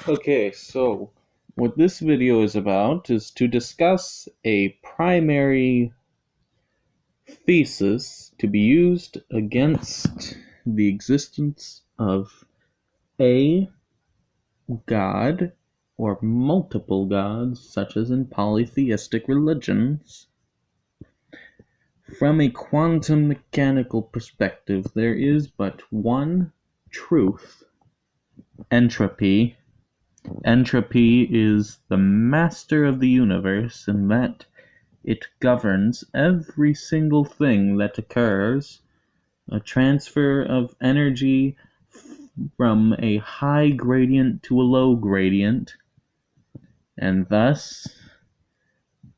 Okay, so what this video is about is to discuss a primary thesis to be used against the existence of a god or multiple gods, such as in polytheistic religions. From a quantum mechanical perspective, there is but one truth: entropy. Entropy is the master of the universe in that it governs every single thing that occurs. A transfer of energy from a high gradient to a low gradient, and thus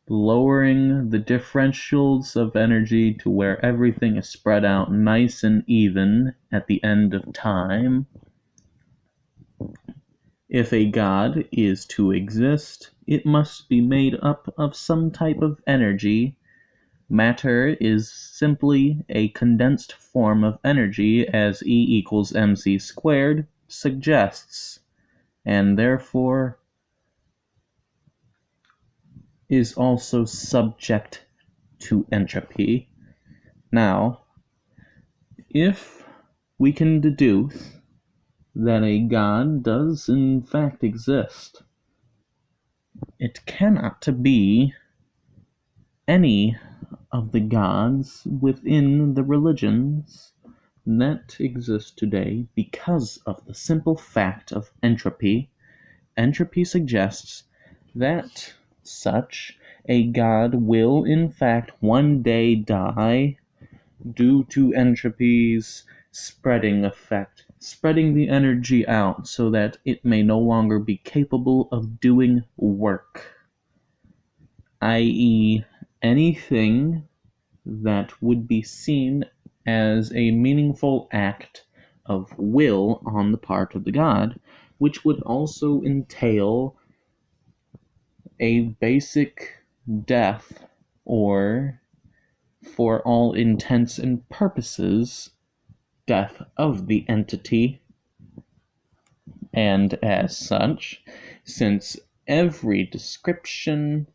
lowering the differentials of energy to where everything is spread out nice and even at the end of time. If a god is to exist, it must be made up of some type of energy. Matter is simply a condensed form of energy, as E equals mc squared suggests, and therefore is also subject to entropy. Now, if we can deduce that a god does in fact exist, it cannot be any of the gods within the religions that exist today because of the simple fact of entropy. Entropy suggests that such a god will in fact one day die due to entropy's spreading effect, spreading the energy out so that it may no longer be capable of doing work, i.e., anything that would be seen as a meaningful act of will on the part of the god, which would also entail a basic death, or, for all intents and purposes, death of the entity. And as such, since every description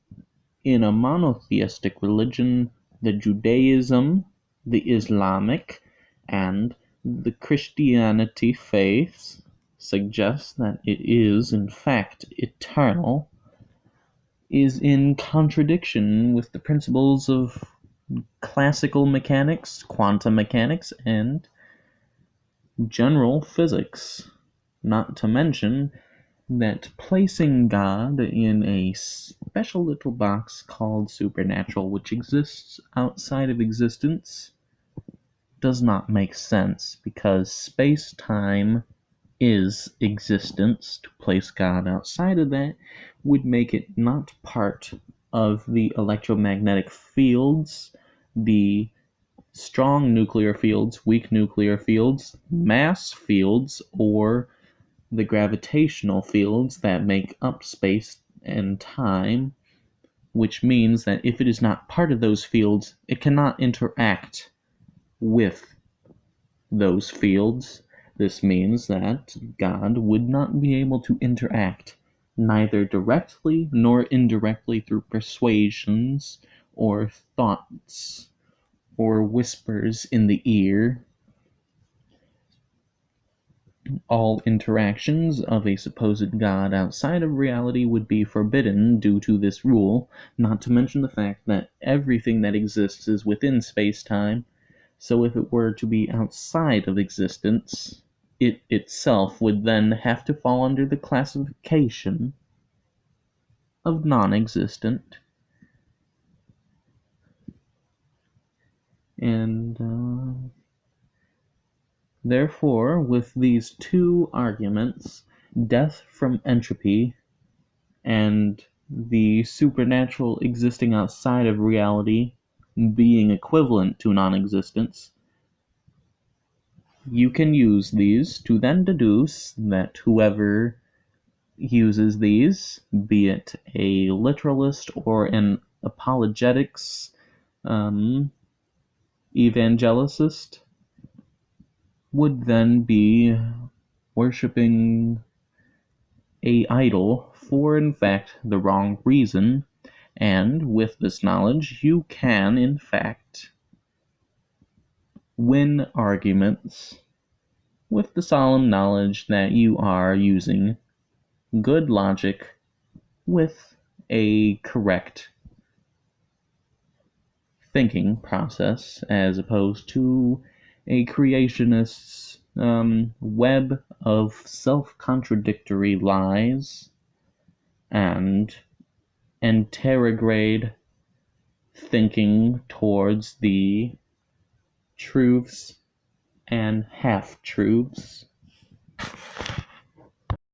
in a monotheistic religion, the Judaism, the Islamic, and the Christianity faiths, suggests that it is in fact eternal, is in contradiction with the principles of classical mechanics, quantum mechanics, and general physics. Not to mention that placing God in a special little box called supernatural, which exists outside of existence, does not make sense, because space-time is existence. To place God outside of that would make it not part of the electromagnetic fields, the strong nuclear fields, weak nuclear fields, mass fields, or the gravitational fields that make up space and time, which means that if it is not part of those fields, it cannot interact with those fields. This means that God would not be able to interact neither directly nor indirectly through persuasions or thoughts or whispers in the ear. All interactions of a supposed God outside of reality would be forbidden due to this rule, not to mention the fact that everything that exists is within space-time, so if it were to be outside of existence, it itself would then have to fall under the classification of non-existent. And therefore, with these two arguments, death from entropy and the supernatural existing outside of reality being equivalent to non-existence, you can use these to then deduce that whoever uses these, be it a literalist or an apologetics evangelicist, would then be worshipping a idol for in fact the wrong reason, and with this knowledge you can in fact win arguments with the solemn knowledge that you are using good logic with a correct thinking process, as opposed to a creationist's web of self-contradictory lies and anterograde thinking towards the truths and half-truths.